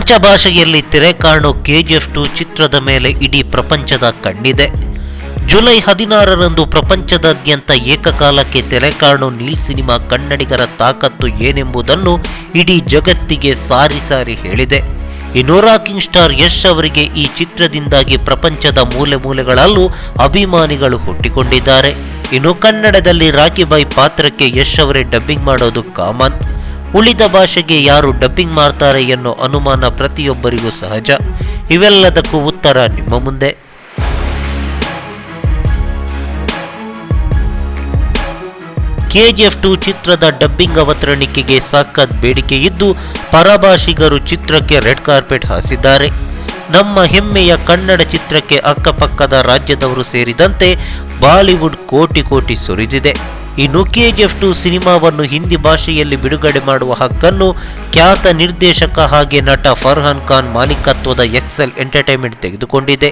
ಪ್ರಪಂಚ ಭಾಷೆಯಲ್ಲಿ ತೆರೆ ಕಾಣೋ KGF 2 ಚಿತ್ರದ ಮೇಲೆ ಇಡೀ ಪ್ರಪಂಚದ ಕಣ್ಣಿದೆ. ಜುಲೈ 16ರಂದು ಪ್ರಪಂಚದಾದ್ಯಂತ ಏಕಕಾಲಕ್ಕೆ ತೆರೆ ಕಾಣೋ ನೀಲ್ ಸಿನಿಮಾ ಕನ್ನಡಿಗರ ತಾಕತ್ತು ಏನೆಂಬುದನ್ನು ಇಡೀ ಜಗತ್ತಿಗೆ ಸಾರಿ ಸಾರಿ ಹೇಳಿದೆ. ಇನ್ನು ರಾಕಿಂಗ್ ಸ್ಟಾರ್ ಯಶ್ ಅವರಿಗೆ ಈ ಚಿತ್ರದಿಂದಾಗಿ ಪ್ರಪಂಚದ ಮೂಲೆ ಮೂಲೆಗಳಲ್ಲೂ ಅಭಿಮಾನಿಗಳು ಹುಟ್ಟಿಕೊಂಡಿದ್ದಾರೆ. ಇನ್ನು ಕನ್ನಡದಲ್ಲಿ ರಾಕಿ ಬಾಯ್ ಪಾತ್ರಕ್ಕೆ ಯಶ್ ಅವರೇ ಡಬ್ಬಿಂಗ್ ಮಾಡೋದು ಕಾಮನ್. ಉಳಿದ ಭಾಷೆಗೆ ಯಾರು ಡಬ್ಬಿಂಗ್ ಮಾಡ್ತಾರೆ ಎನ್ನೋ ಅನುಮಾನ ಪ್ರತಿಯೊಬ್ಬರಿಗೂ ಸಹಜ. ಇವೆಲ್ಲದಕ್ಕೂ ಉತ್ತರ ನಿಮ್ಮ ಮುಂದೆ. KGF 2 ಚಿತ್ರದ ಡಬ್ಬಿಂಗ್ ಅವತರಣಿಕೆಗೆ ಸಖತ್ ಬೇಡಿಕೆ ಇದ್ದು ಪರಭಾಷಿಗರು ಚಿತ್ರಕ್ಕೆ ರೆಡ್ ಕಾರ್ಪೆಟ್ ಹಾಸಿದ್ದಾರೆ. ನಮ್ಮ ಹೆಮ್ಮೆಯ ಕನ್ನಡ ಚಿತ್ರಕ್ಕೆ ಅಕ್ಕಪಕ್ಕದ ರಾಜ್ಯದವರು ಸೇರಿದಂತೆ ಬಾಲಿವುಡ್ ಕೋಟಿ ಕೋಟಿ ಸುರಿದಿದೆ. ಇನ್ನು KGF 2 ಸಿನಿಮಾವನ್ನು ಹಿಂದಿ ಭಾಷೆಯಲ್ಲಿ ಬಿಡುಗಡೆ ಮಾಡುವ ಹಕ್ಕನ್ನು ಖ್ಯಾತ ನಿರ್ದೇಶಕ ಹಾಗೆ ನಟ ಫರ್ಹಾನ್ ಖಾನ್ ಮಾಲೀಕತ್ವದ ಎಕ್ಸೆಲ್ ಎಂಟರ್ಟೈನ್ಮೆಂಟ್ ತೆಗೆದುಕೊಂಡಿದೆ.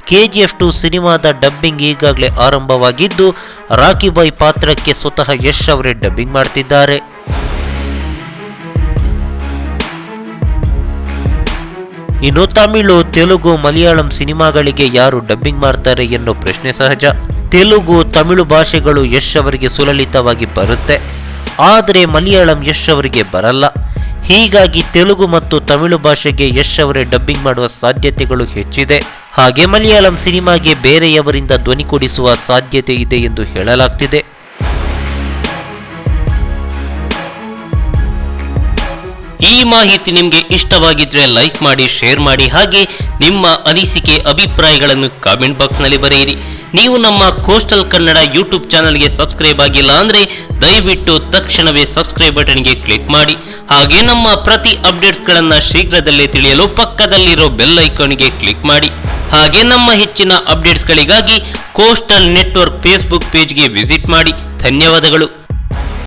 KGF 2 ಸಿನಿಮಾದ ಡಬ್ಬಿಂಗ್ ಈಗಾಗಲೇ ಆರಂಭವಾಗಿದ್ದು ರಾಕಿ ಬಾಯ್ ಪಾತ್ರಕ್ಕೆ ಸ್ವತಃ ಯಶ್ ಅವರೇ ಡಬ್ಬಿಂಗ್ ಮಾಡ್ತಿದ್ದಾರೆ. ಇನ್ನು ತಮಿಳು, ತೆಲುಗು, ಮಲಯಾಳಂ ಸಿನಿಮಾಗಳಿಗೆ ಯಾರು ಡಬ್ಬಿಂಗ್ ಮಾಡ್ತಾರೆ ಎನ್ನೋ ಪ್ರಶ್ನೆ ಸಹಜ. ತೆಲುಗು, ತಮಿಳು ಭಾಷೆಗಳು ಯಶ್ ಅವರಿಗೆ ಸುಲಲಿತವಾಗಿ ಬರುತ್ತೆ. ಆದರೆ ಮಲಯಾಳಂ ಯಶ್ ಅವರಿಗೆ ಬರಲ್ಲ. ಹೀಗಾಗಿ ತೆಲುಗು ಮತ್ತು ತಮಿಳು ಭಾಷೆಗೆ ಯಶ್ ಅವರೇ ಡಬ್ಬಿಂಗ್ ಮಾಡುವ ಸಾಧ್ಯತೆಗಳು ಹೆಚ್ಚಿದೆ. ಹಾಗೆ ಮಲಯಾಳಂ ಸಿನಿಮಾಗೆ ಬೇರೆಯವರಿಂದ ಧ್ವನಿ ಕೊಡಿಸುವ ಸಾಧ್ಯತೆ ಇದೆ ಎಂದು ಹೇಳಲಾಗ್ತಿದೆ. ಈ ಮಾಹಿತಿ ನಿಮಗೆ ಇಷ್ಟವಾಗಿದ್ರೆ ಲೈಕ್ ಮಾಡಿ, ಶೇರ್ ಮಾಡಿ, ಹಾಗೆ ನಿಮ್ಮ ಅನಿಸಿಕೆ ಅಭಿಪ್ರಾಯಗಳನ್ನು ಕಾಮೆಂಟ್ ಬಾಕ್ಸ್ನಲ್ಲಿ ಬರೆಯಿರಿ. ನೀವು ನಮ್ಮ ಕೋಸ್ಟಲ್ ಕನ್ನಡ ಯೂಟ್ಯೂಬ್ ಚಾನಲ್ಗೆ ಸಬ್ಸ್ಕ್ರೈಬ್ ಆಗಿಲ್ಲ ಅಂದ್ರೆ ದಯವಿಟ್ಟು ತಕ್ಷಣವೇ ಸಬ್ಸ್ಕ್ರೈಬ್ ಬಟನ್ಗೆ ಕ್ಲಿಕ್ ಮಾಡಿ. ಹಾಗೆ ನಮ್ಮ ಪ್ರತಿ ಅಪ್ಡೇಟ್ಸ್ಗಳನ್ನು ಶೀಘ್ರದಲ್ಲೇ ತಿಳಿಯಲು ಪಕ್ಕದಲ್ಲಿರೋ ಬೆಲ್ ಐಕಾನ್ಗೆ ಕ್ಲಿಕ್ ಮಾಡಿ. ಹಾಗೆ ನಮ್ಮ ಹೆಚ್ಚಿನ ಅಪ್ಡೇಟ್ಸ್ಗಳಿಗಾಗಿ ಕೋಸ್ಟಲ್ ನೆಟ್ವರ್ಕ್ ಫೇಸ್ಬುಕ್ ಪೇಜ್ಗೆ ವಿಸಿಟ್ ಮಾಡಿ. ಧನ್ಯವಾದಗಳು.